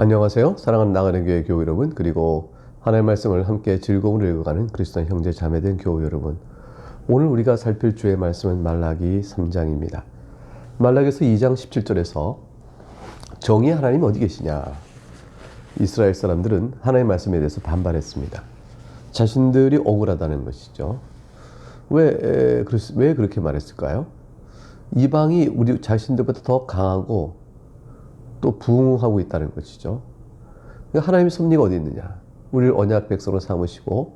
안녕하세요. 사랑하는 나가는 교회 교우 여러분, 그리고 하나님의 말씀을 함께 즐거움을 읽어가는 그리스도인 형제 자매된 교우 여러분, 오늘 우리가 살필 주의 말씀은 말라기 3장입니다. 말라기에서 2장 17절에서 정의의 하나님 어디 계시냐? 이스라엘 사람들은 하나님의 말씀에 대해서 반발했습니다. 자신들이 억울하다는 것이죠. 왜 그렇게 말했을까요? 이방이 우리 자신들보다 더 강하고 또 부흥하고 있다는 것이죠. 하나님의 섭리가 어디 있느냐? 우리를 언약 백성으로 삼으시고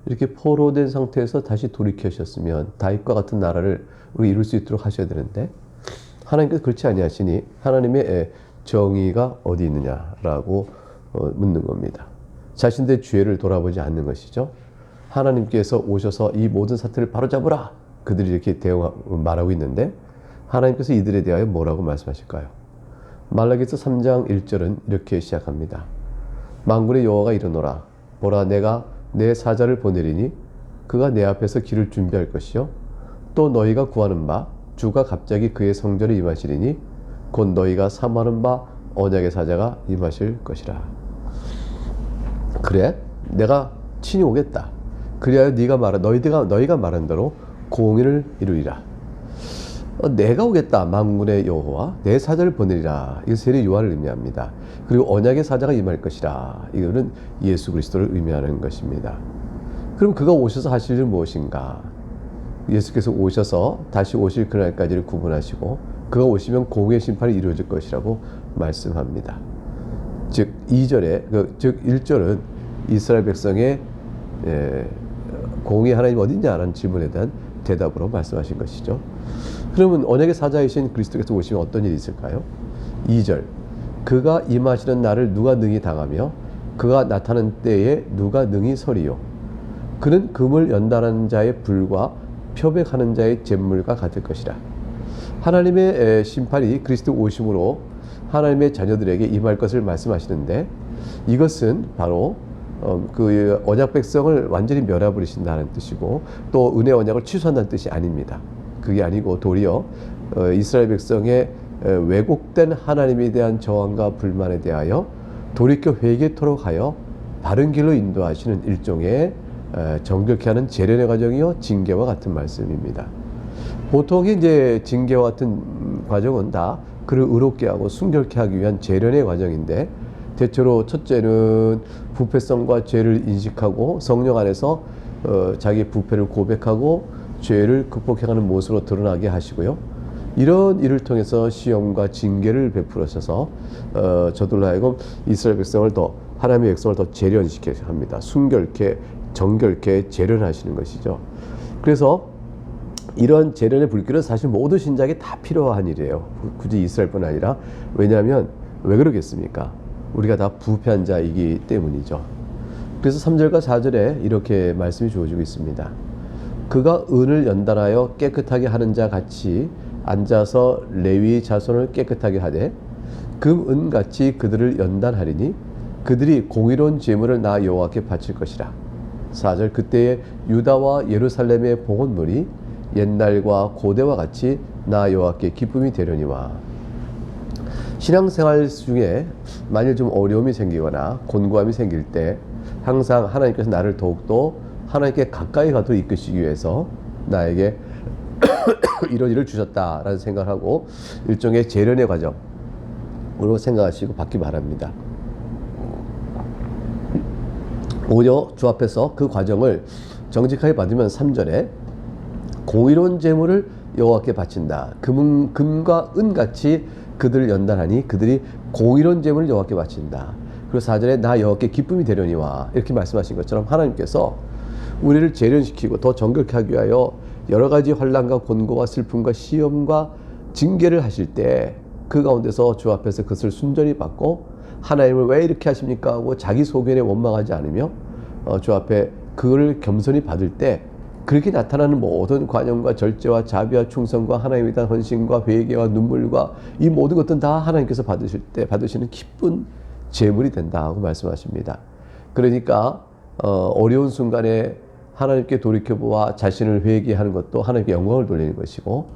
이렇게 포로된 상태에서 다시 돌이켜셨으면 다윗과 같은 나라를 우리 이룰 수 있도록 하셔야 되는데, 하나님께서 그렇지 아니하시니 하나님의 정의가 어디 있느냐라고 묻는 겁니다. 자신들의 죄를 돌아보지 않는 것이죠. 하나님께서 오셔서 이 모든 사태를 바로잡으라, 그들이 이렇게 말하고 있는데, 하나님께서 이들에 대하여 뭐라고 말씀하실까요? 말라기서 3장 1절은 이렇게 시작합니다. 만군의 여호와가 이르노라. 보라, 내가 내 사자를 보내리니 그가 내 앞에서 길을 준비할 것이요, 또 너희가 구하는 바 주가 갑자기 그의 성전에 임하시리니 곧 너희가 사모하는 바 언약의 사자가 임하실 것이라. 그래, 내가 친히 오겠다. 그리하여 너희가 말한 대로 공의를 이루리라. 내가 오겠다. 만군의 여호와 내 사자를 보내리라. 이거 세례 요한을 의미합니다. 그리고 언약의 사자가 임할 것이라. 이거는 예수 그리스도를 의미하는 것입니다. 그럼 그가 오셔서 하실 일은 무엇인가? 예수께서 오셔서 다시 오실 그날까지를 구분하시고 그가 오시면 공의의 심판이 이루어질 것이라고 말씀합니다. 즉 1절은 이스라엘 백성의 공의 하나님 어딨냐라는 질문에 대한 대답으로 말씀하신 것이죠. 그러면 언약의 사자이신 그리스도께서 오시면 어떤 일이 있을까요? 2절, 그가 임하시는 날을 누가 능히 당하며 그가 나타나는 때에 누가 능히 서리요? 그는 금을 연단하는 자의 불과 표백하는 자의 잿물과 같을 것이라. 하나님의 심판이 그리스도 오심으로 하나님의 자녀들에게 임할 것을 말씀하시는데, 이것은 바로 그 언약 백성을 완전히 멸해버리신다는 뜻이고, 또 은혜 언약을 취소한다는 뜻이 아닙니다. 그게 아니고 도리어 이스라엘 백성의 왜곡된 하나님에 대한 저항과 불만에 대하여 돌이켜 회개토록 하여 바른 길로 인도하시는 일종의 정결케 하는 재련의 과정이요, 징계와 같은 말씀입니다. 보통 이제 징계와 같은 과정은 다 그를 의롭게 하고 순결케 하기 위한 재련의 과정인데, 대체로 첫째는 부패성과 죄를 인식하고 성령 안에서 자기의 부패를 고백하고 죄를 극복해가는 모습으로 드러나게 하시고요. 이런 일을 통해서 시험과 징계를 베풀어서 저들로 하여금 이스라엘 백성을 더, 하나님의 백성을 더 재련시켜 합니다. 순결케, 정결케 재련하시는 것이죠. 그래서 이런 재련의 불길은 사실 모든 신자에게 다 필요한 일이에요. 굳이 이스라엘뿐 아니라. 왜냐하면 왜 그러겠습니까? 우리가 다 부패한 자이기 때문이죠. 그래서 3절과 4절에 이렇게 말씀이 주어지고 있습니다. 그가 은을 연단하여 깨끗하게 하는 자 같이 앉아서 레위의 자손을 깨끗하게 하되 금, 은 같이 그들을 연단하리니 그들이 공의로운 제물을 나 여호와께 바칠 것이라. 4절, 그때에 유다와 예루살렘의 봉헌물이 옛날과 고대와 같이 나 여호와께 기쁨이 되려니와. 신앙생활 중에 만일 좀 어려움이 생기거나 곤고함이 생길 때 항상 하나님께서 나를 더욱더 하나님께 가까이 가도록 이끄시기 위해서 나에게 이런 일을 주셨다라는 생각을 하고 일종의 재련의 과정으로 생각하시고 받기 바랍니다. 오히려 주 앞에서 그 과정을 정직하게 받으면 3절에 공의로운 제물을 여호와께 바친다. 금과 은같이 그들을 연단하니 그들이 공의로운 제물을 여호와께 바친다. 그리고 4절에 나 여호와께 기쁨이 되려니와, 이렇게 말씀하신 것처럼 하나님께서 우리를 재련시키고 더 정결케 하기 위하여 여러 가지 환난과 곤고와 슬픔과 시험과 징계를 하실 때 그 가운데서 주 앞에서 그것을 순전히 받고 하나님을 왜 이렇게 하십니까 하고 자기 소견에 원망하지 않으며 주 앞에 그걸 겸손히 받을 때 그렇게 나타나는 모든 관용과 절제와 자비와 충성과 하나님에 대한 헌신과 회개와 눈물과 이 모든 것들은 다 하나님께서 받으실 때 받으시는 기쁜 제물이 된다고 말씀하십니다. 그러니까 어려운 순간에 하나님께 돌이켜보아 자신을 회개하는 것도 하나님께 영광을 돌리는 것이고,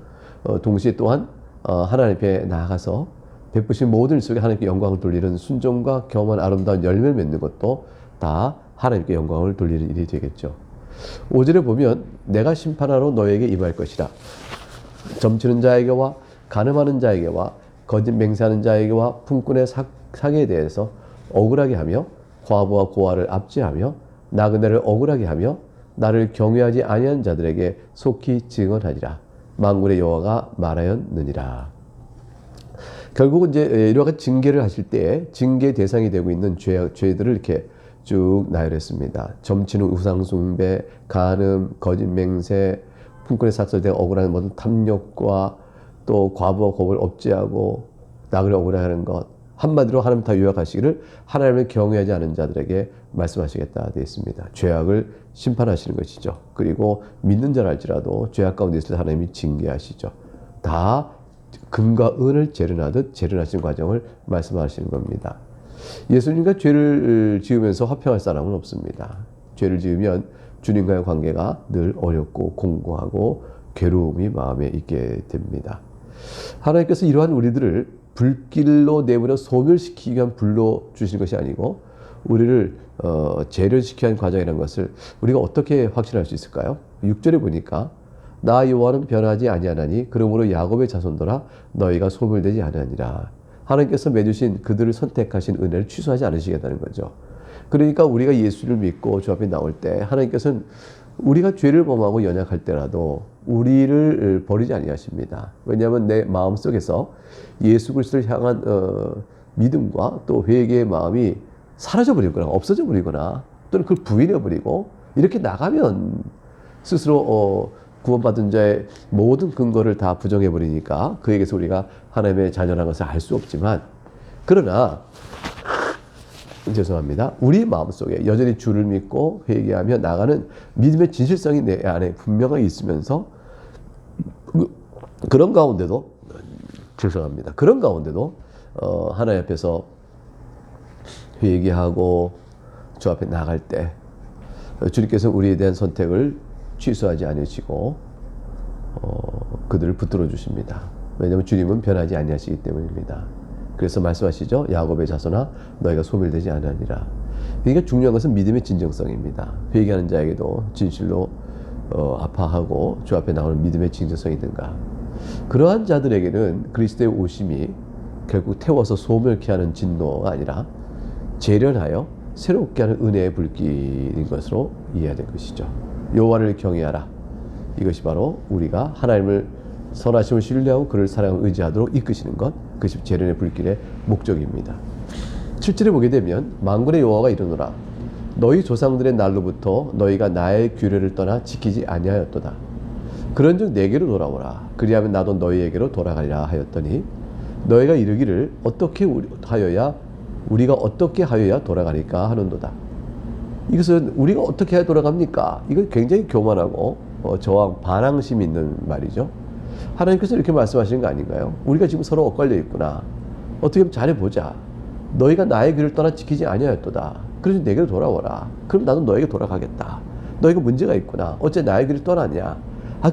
동시에 또한 하나님 앞에 나아가서 베푸신 모든 일 속에 하나님께 영광을 돌리는 순종과 겸한 아름다운 열매를 맺는 것도 다 하나님께 영광을 돌리는 일이 되겠죠. 5절에 보면 내가 심판하러 너에게 임할 것이라. 점치는 자에게와 간음하는 자에게와 거짓 맹세하는 자에게와 품꾼의 사기에 대해서 억울하게 하며 과부와 고아를 압제하며 나그네를 억울하게 하며 나를 경외하지 아니한 자들에게 속히 증언하리라. 만군의 여호와가 말하였느니라. 결국은 이제 이와 같이 징계를 하실 때 징계 대상이 되고 있는 죄들을 이렇게 쭉 나열했습니다. 점치는 우상숭배, 간음, 거짓 맹세, 품꾼의 삭설된 억울한 모든 탐욕과 또 과부와 고아를 억제하고 나그네를 억울하게 하는 것. 한마디로 하나님 다 요약하시기를 하나님을 경외하지 않은 자들에게 말씀하시겠다 되어 있습니다. 죄악을 심판하시는 것이죠. 그리고 믿는 자라 할지라도 죄악 가운데 있을 때 하나님이 징계하시죠. 다 금과 은을 재련하듯 재련하시는 과정을 말씀하시는 겁니다. 예수님과 죄를 지으면서 화평할 사람은 없습니다. 죄를 지으면 주님과의 관계가 늘 어렵고 공고하고 괴로움이 마음에 있게 됩니다. 하나님께서 이러한 우리들을 불길로 내버려 소멸시키기 위한 불로 주신 것이 아니고 우리를 재련시키기 위한 과정이라는 것을 우리가 어떻게 확신할 수 있을까요? 6절에 보니까 나 여호와는 변하지 아니하나니 그러므로 야곱의 자손들아 너희가 소멸되지 아니하니라. 하나님께서 맺으신 그들을 선택하신 은혜를 취소하지 않으시겠다는 거죠. 그러니까 우리가 예수를 믿고 주 앞에 나올 때 하나님께서는 우리가 죄를 범하고 연약할 때라도 우리를 버리지 아니하십니다. 왜냐하면 내 마음속에서 예수 그리스도를 향한 믿음과 또 회개의 마음이 사라져 버리거나 없어져 버리거나 또는 그걸 부인해 버리고 이렇게 나가면 스스로 구원받은 자의 모든 근거를 다 부정해 버리니까 그에게서 우리가 하나님의 자녀라는 것을 알 수 없지만, 그러나 죄송합니다. 우리 마음속에 여전히 주를 믿고 회개하며 나가는 믿음의 진실성이 내 안에 분명하게 있으면서 그런 가운데도 죄송합니다. 그런 가운데도 하나님 앞에서 회개하고 주 앞에 나갈 때 주님께서 우리에 대한 선택을 취소하지 않으시고 그들을 붙들어 주십니다. 왜냐하면 주님은 변하지 아니하시기 때문입니다. 그래서 말씀하시죠. 야곱의 자손아 너희가 소멸되지 아니하니라. 그러니까 중요한 것은 믿음의 진정성입니다. 회개하는 자에게도 진실로 아파하고 주 앞에 나오는 믿음의 진정성이 든가. 그러한 자들에게는 그리스도의 오심이 결국 태워서 소멸케 하는 진노가 아니라 재련하여 새롭게 하는 은혜의 불길인 것으로 이해해야 될 것이죠. 여호와를 경외하라. 이것이 바로 우리가 하나님을 선하심을 신뢰하고 그를 사랑하고 의지하도록 이끄시는 것, 그것이 재련의 불길의 목적입니다. 7절에 보게 되면 만군의 여호와가 이르노라. 너희 조상들의 날로부터 너희가 나의 규례를 떠나 지키지 아니하였도다. 그런즉 내게로 돌아오라. 그리하면 나도 너희에게로 돌아가리라 하였더니 너희가 이르기를 어떻게 하여야 우리가 어떻게 하여야 돌아가니까 하는도다. 이것은 우리가 어떻게 해야 돌아갑니까? 이건 굉장히 교만하고 저항, 반항심 있는 말이죠. 하나님께서 이렇게 말씀하시는 거 아닌가요? 우리가 지금 서로 엇갈려 있구나. 어떻게 하면 잘해보자. 너희가 나의 길을 떠나 지키지 아니하였도다. 그래서 내게로 돌아오라. 그럼 나도 너에게 돌아가겠다. 너희가 문제가 있구나. 어째 나의 길을 떠났냐?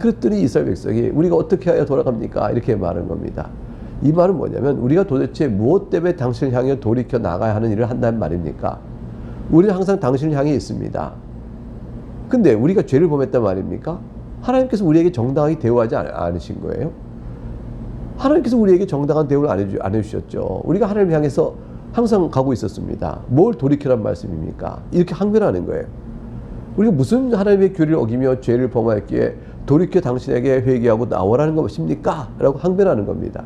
그랬더니 이스라엘 백성이 우리가 어떻게 해야 돌아갑니까? 이렇게 말한 겁니다. 이 말은 뭐냐면 우리가 도대체 무엇 때문에 당신을 향해 돌이켜 나가야 하는 일을 한다는 말입니까? 우리는 항상 당신을 향해 있습니다. 근데 우리가 죄를 범했단 말입니까? 하나님께서 우리에게 정당하게 대우하지 않으신 거예요. 하나님께서 우리에게 정당한 대우를 안 해주셨죠. 우리가 하나님을 향해서 항상 가고 있었습니다. 뭘 돌이키란 말씀입니까? 이렇게 항변하는 거예요. 우리가 무슨 하나님의 규례를 어기며 죄를 범하였기에 돌이켜 당신에게 회개하고 나오라는 것입니까? 라고 항변하는 겁니다.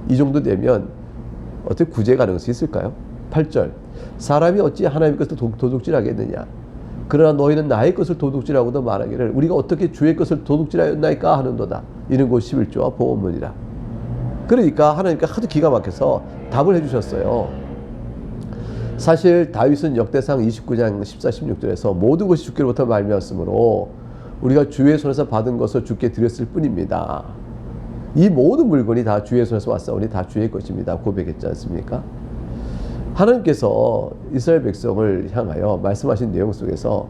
이 정도 되면 어떻게 구제 가능성이 있을까요? 8절 사람이 어찌 하나님의 것을 도둑질하겠느냐. 그러나 너희는 나의 것을 도둑질하고도 말하기를 우리가 어떻게 주의 것을 도둑질하였나이까 하는도다. 이는 곧 11조와 보온문이라. 그러니까 하나님께 하도 기가 막혀서 답을 해주셨어요. 사실 다윗은 역대상 29장 14, 16절에서 모든 것이 주께로부터 말미암았으므로 우리가 주의 손에서 받은 것을 주께 드렸을 뿐입니다. 이 모든 물건이 다 주의 손에서 왔사오니 다 주의 것입니다. 고백했지 않습니까? 하나님께서 이스라엘 백성을 향하여 말씀하신 내용 속에서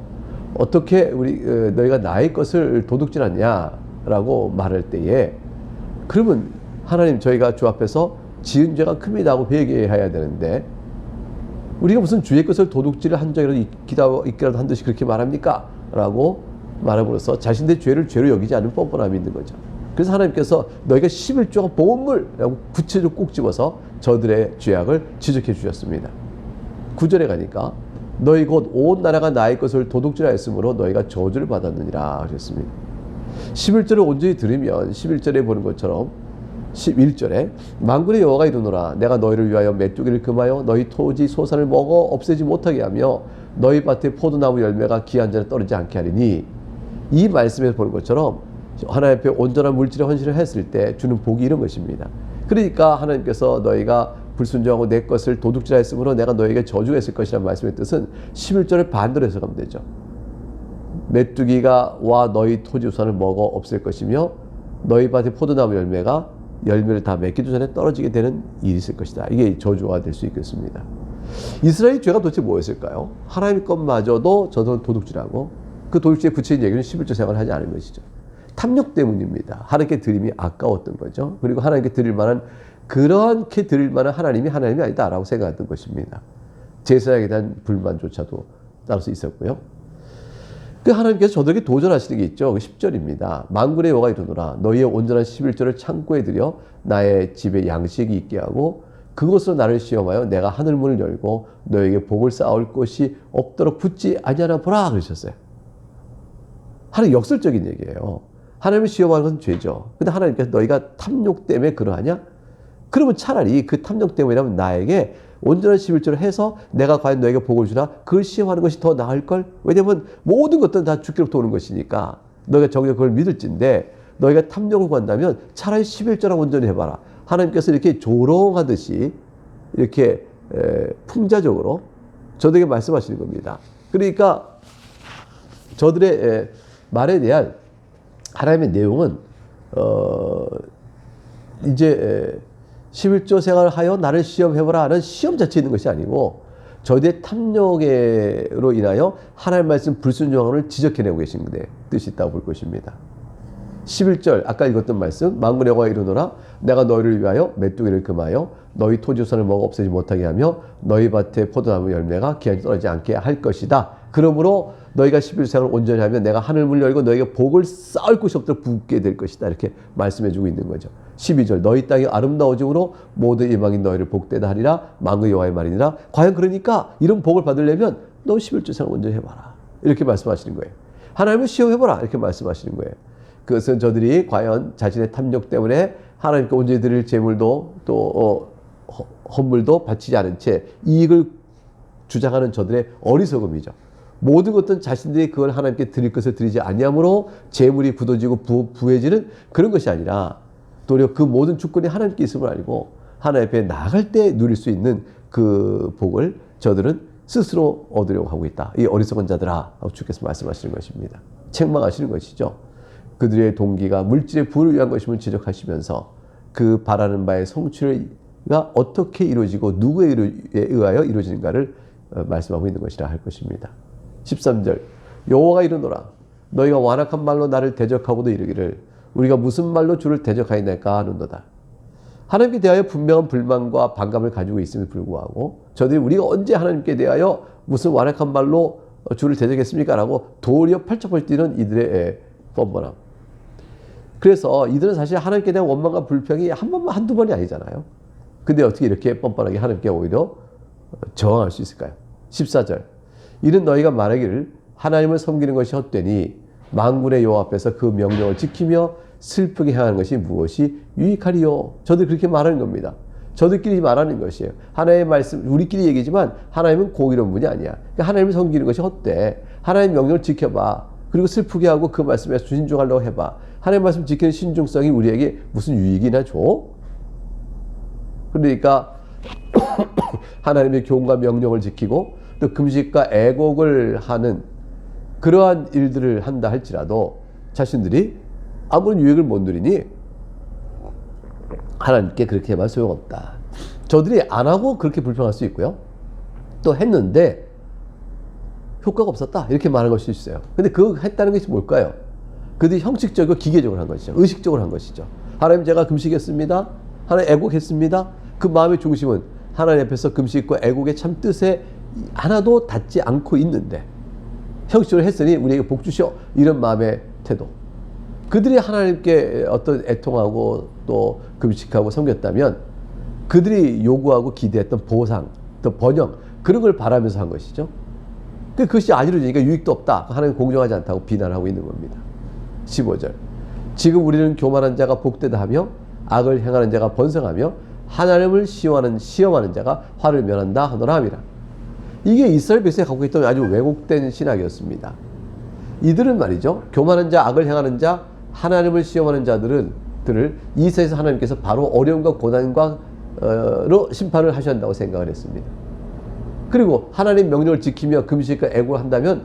어떻게 너희가 나의 것을 도둑질하냐라고 말할 때에 그러면 하나님 저희가 주 앞에서 지은 죄가 큽니다 하고 회개해야 되는데 우리가 무슨 주의 것을 도둑질을 한 적이라도 있기라도 한 듯이 그렇게 말합니까? 라고 말함으로써 자신들의 죄를 죄로 여기지 않는 뻔뻔함이 있는 거죠. 그래서 하나님께서 너희가 11조가 보험물이라고 구체적으로 꼭 집어서 저들의 죄악을 지적해 주셨습니다. 9절에 가니까 너희 곧 온 나라가 나의 것을 도둑질하였으므로 너희가 저주를 받았느니라 하셨습니다. 11절을 온전히 들으면 11절에 보는 것처럼 11절에 만군의 여호와가 이르노라 내가 너희를 위하여 메뚜기를 금하여 너희 토지 소산을 먹어 없애지 못하게 하며 너희 밭에 포도나무 열매가 기한 전에 떨어지지 않게 하리니 이 말씀에서 보는 것처럼 하나님 앞에 온전한 물질의 헌신을 했을 때 주는 복이 이런 것입니다. 그러니까 하나님께서 너희가 불순종하고 내 것을 도둑질하였으므로 내가 너희에게 저주가 있을 것이라는 말씀의 뜻은 11절을 반대로 해석하면 되죠. 메뚜기가 와 너희 토지 소산을 먹어 없앨 것이며 너희 밭에 포도나무 열매를 다 맺기도 전에 떨어지게 되는 일이 있을 것이다. 이게 저주가 될 수 있겠습니다. 이스라엘의 죄가 도대체 뭐였을까요? 하나님 것마저도 저들은 도둑질하고 그 도둑질의 구체적인 얘기는 11조 생활을 하지 않은 것이죠. 탐욕 때문입니다. 하나님께 드림이 아까웠던 거죠. 그리고 하나님께 드릴 만한 그렇게 드릴 만한 하나님이 아니다라고 생각했던 것입니다. 제사장에 대한 불만조차도 따라서 있었고요. 그 하나님께서 저들에게 도전하시는 게 있죠. 10절입니다. 만군의 여호와가 이르노라 너희의 온전한 11조를 창고에 들여 나의 집에 양식이 있게 하고 그것으로 나를 시험하여 내가 하늘문을 열고 너희에게 복을 쌓을 것이 없도록 붙지 아니하나 보라 그러셨어요. 하나님 역설적인 얘기예요. 하나님을 시험하는 것은 죄죠. 근데 하나님께서 너희가 탐욕 때문에 그러하냐? 그러면 차라리 그 탐욕 때문이라면 나에게 온전한 11조를 해서 내가 과연 너에게 복을 주나 그걸 시험하는 것이 더 나을걸? 왜냐면 모든 것들은 다 주께로부터 오는 것이니까 너희가 정작 그걸 믿을진데 너희가 탐욕을 구한다면 차라리 11조랑 온전히 해봐라. 하나님께서 이렇게 조롱하듯이 이렇게 풍자적으로 저들에게 말씀하시는 겁니다. 그러니까 저들의 말에 대한 하나님의 내용은 이제 11조 생활을 하여 나를 시험해보라 하는 시험 자체에 있는 것이 아니고 저희의 탐욕으로 인하여 하나님의 말씀 불순종함을 지적해내고 계신 데 뜻이 있다고 볼 것입니다. 11절 아까 읽었던 말씀 만군의 여호와가 이르노라 내가 너희를 위하여 메뚜기를 금하여 너희 토지소산을 먹어 없애지 못하게 하며 너희 밭에 포도나무 열매가 기한이 떨어지지 않게 할 것이다. 그러므로 너희가 11생을 온전히 하면 내가 하늘문을 열고 너희에게 복을 쌓을 곳이 없도록 붓게 될 것이다. 이렇게 말씀해주고 있는 거죠. 12절 너희 땅이 아름다워짐으로 모든 이방인 너희를 복되다 하리라 만군의 여호와의 말이니라. 과연 그러니까 이런 복을 받으려면 너 11조 생을 온전히 해봐라. 이렇게 말씀하시는 거예요. 하나님을 시험해보라. 이렇게 말씀하시는 거예요. 그것은 저들이 과연 자신의 탐욕 때문에 하나님께 온전히 드릴 제물도 또 헌물도 바치지 않은 채 이익을 주장하는 저들의 어리석음이죠. 모든 것들은 자신들이 그걸 하나님께 드릴 것을 드리지 아니함으로 재물이 굳어지고 부해지는 그런 것이 아니라 도리어 그 모든 주권이 하나님께 있음을 알고 하나님 앞에 나아갈 때 누릴 수 있는 그 복을 저들은 스스로 얻으려고 하고 있다. 이 어리석은 자들아 주께서 말씀하시는 것입니다. 책망하시는 것이죠. 그들의 동기가 물질의 부를 위한 것임을 지적하시면서 그 바라는 바의 성취가 어떻게 이루어지고 누구에 의하여 이루어지는가를 말씀하고 있는 것이라 할 것입니다. 13절 여호와가 이르노라 너희가 완악한 말로 나를 대적하고도 이르기를 우리가 무슨 말로 주를 대적하였나이까 하는도다. 하나님께 대하여 분명한 불만과 반감을 가지고 있음에 불구하고 저들이 우리가 언제 하나님께 대하여 무슨 완악한 말로 주를 대적했습니까? 라고 도리어 펄쩍펄쩍 뛰는 이들의 뻔뻔함. 그래서 이들은 사실 하나님께 대한 원망과 불평이 한 번만 한두 번이 아니잖아요. 근데 어떻게 이렇게 뻔뻔하게 하나님께 오히려 저항할 수 있을까요? 14절 이는 너희가 말하기를 하나님을 섬기는 것이 헛되니 만군의 여호와 앞에서 그 명령을 지키며 슬프게 행하는 것이 무엇이 유익하리요. 저들 그렇게 말하는 겁니다. 저들끼리 말하는 것이에요. 하나님의 말씀 우리끼리 얘기지만 하나님은 공의로운 분이 아니야. 그러니까 하나님을 섬기는 것이 헛돼. 하나님의 명령을 지켜봐. 그리고 슬프게 하고 그 말씀에 순종하려고 해봐. 하나님의 말씀 지키는 신중성이 우리에게 무슨 유익이나 줘? 그러니까 하나님의 교훈과 명령을 지키고 또 금식과 애곡을 하는 그러한 일들을 한다 할지라도 자신들이 아무런 유익을 못 누리니 하나님께 그렇게 해봐 소용없다. 저들이 안 하고 그렇게 불평할 수 있고요. 또 했는데 효과가 없었다. 이렇게 말하는 것이 있어요. 근데 그 했다는 것이 뭘까요? 그들이 형식적이고 기계적으로 한 것이죠. 의식적으로 한 것이죠. 하나님 제가 금식했습니다. 하나님 애곡했습니다. 그 마음의 중심은 하나님 앞에서 금식과 애국의 참 뜻에 하나도 닿지 않고 있는데 형식적으로 했으니 우리에게 복 주시오, 이런 마음의 태도. 그들이 하나님께 어떤 애통하고 또 금식하고 섬겼다면 그들이 요구하고 기대했던 보상, 또 번영, 그런 걸 바라면서 한 것이죠. 그것이 안 이루어지니까 유익도 없다, 하나님 공정하지 않다고 비난하고 있는 겁니다. 15절, 지금 우리는 교만한 자가 복되다 하며 악을 행하는 자가 번성하며 하나님을 시험하는 자가 화를 면한다 하노라 함이라. 이게 이스라엘 백성이 갖고 있던 아주 왜곡된 신학이었습니다. 이들은 말이죠, 교만한 자, 악을 행하는 자, 하나님을 시험하는 자들을 이 세상에서 하나님께서 바로 어려움과 고난과 로 심판을 하셔야 한다고 생각을 했습니다. 그리고 하나님 명령을 지키며 금식과 애국을 한다면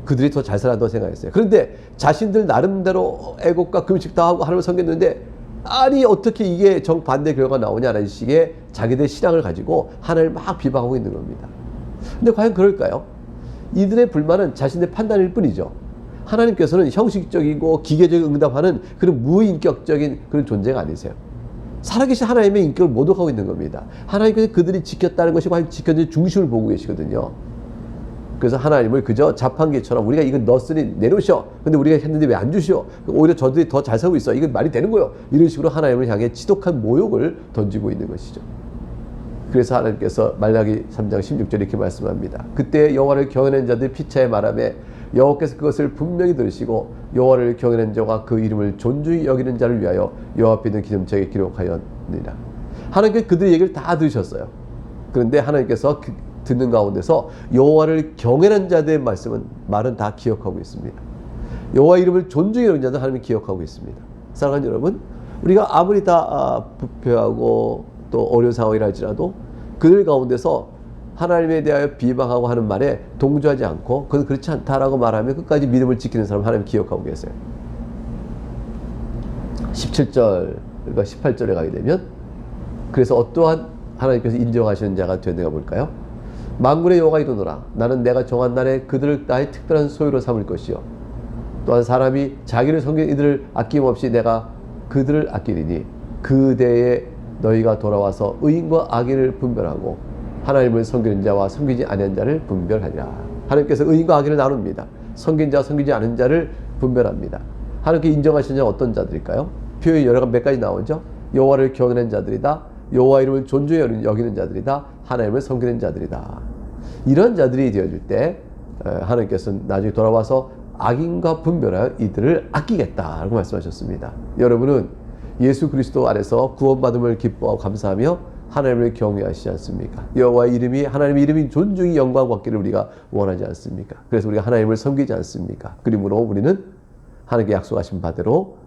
그들이 더 잘 살아난다고 생각했어요. 그런데 자신들 나름대로 애국과 금식 다 하고 하나님을 섬겼는데, 아니 어떻게 이게 정반대 결과가 나오냐라는 식의 자기들의 신앙을 가지고 하나님을 막 비방하고 있는 겁니다. 근데 과연 그럴까요? 이들의 불만은 자신의 판단일 뿐이죠. 하나님께서는 형식적이고 기계적인 응답하는 그런 무인격적인 그런 존재가 아니세요. 살아계신 하나님의 인격을 모독하고 있는 겁니다. 하나님께서 그들이 지켰다는 것이 과연 지켰는지 중심을 보고 계시거든요. 그래서 하나님을 그저 자판기처럼 우리가 이거 넣었으니 내놓으셔. 근데 우리가 했는데 왜 안 주시오? 오히려 저들이 더 잘 살고 있어. 이건 말이 되는 거요. 이런 식으로 하나님을 향해 지독한 모욕을 던지고 있는 것이죠. 그래서 하나님께서 말라기 3장 16절에 이렇게 말씀합니다. 그때 여호와를 경외하는 자들이 피차에 말하매 여호와께서 그것을 분명히 들으시고 여호와를 경외하는 자와 그 이름을 존중히 여기는 자를 위하여 여호와 앞에 있는 기념책에 기록하였느니라. 하나님께서 그들의 얘기를 다 들으셨어요. 그런데 하나님께서 듣는 가운데서 여호와를 경외하는 자들의 말은 다 기억하고 있습니다. 여호와 이름을 존중히 여기는 자들 하나님이 기억하고 있습니다. 사랑하는 여러분, 우리가 아무리 다 부패하고 또 어려운 상황이라 할지라도 그들 가운데서 하나님에 대하여 비방하고 하는 말에 동조하지 않고 그건 그렇지 않다라고 말하며 끝까지 믿음을 지키는 사람 하나님 기억하고 계세요. 17절과 18절에 가게 되면, 그래서 어떠한 하나님께서 인정하시는 자가 되는가 볼까요? 만군의 여호와가 이르노라. 나는 내가 정한 날에 그들을 나의 특별한 소유로 삼을 것이요, 또한 사람이 자기를 섬기는 이들을 아낌없이 내가 그들을 아끼리니 그대에 너희가 돌아와서 의인과 악인을 분별하고 하나님을 섬기는 자와 섬기지 아니한 자를 분별하리라. 하나님께서 의인과 악인을 나눕니다. 섬긴 자와 섬기지 않은 자를 분별합니다. 하나님께 인정하시는 자는 어떤 자들일까요? 표현이 몇 가지 나오죠. 여호와를 경외하는 자들이다, 여호와 이름을 존중히 여기는 자들이다, 하나님을 섬기는 자들이다. 이런 자들이 되어질 때 하나님께서는 나중에 돌아와서 악인과 분별하여 이들을 아끼겠다라고 말씀하셨습니다. 여러분은 예수 그리스도 안에서 구원받음을 기뻐하고 감사하며 하나님을 경외하시지 않습니까? 여호와의 이름이, 하나님의 이름이 존중이 영광 받기를 우리가 원하지 않습니까? 그래서 우리가 하나님을 섬기지 않습니까? 그러므로 우리는 하나님께 약속하신 바대로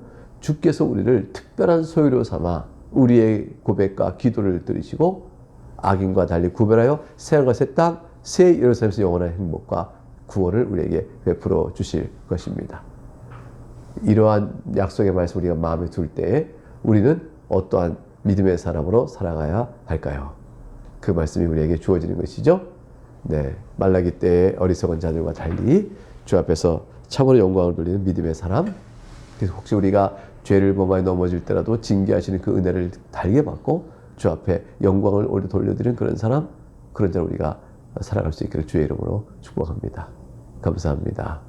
주께서 우리를 특별한 소유로 삼아 우리의 고백과 기도를 들으시고 악인과 달리 구별하여 새하늘과 새 땅, 새 예루살렘에서 영원한 행복과 구원을 우리에게 베풀어 주실 것입니다. 이러한 약속의 말씀 우리가 마음에 둘 때에 우리는 어떠한 믿음의 사람으로 살아가야 할까요? 그 말씀이 우리에게 주어지는 것이죠. 네, 말라기 때의 어리석은 자들과 달리 주 앞에서 참으로 영광을 돌리는 믿음의 사람. 그래서 혹시 우리가 죄를 범하여 넘어질 때라도 징계하시는 그 은혜를 달게 받고 주 앞에 영광을 오래 돌려드리는 그런 사람, 그런 자로 우리가 살아갈 수 있기를 주의 이름으로 축복합니다. 감사합니다.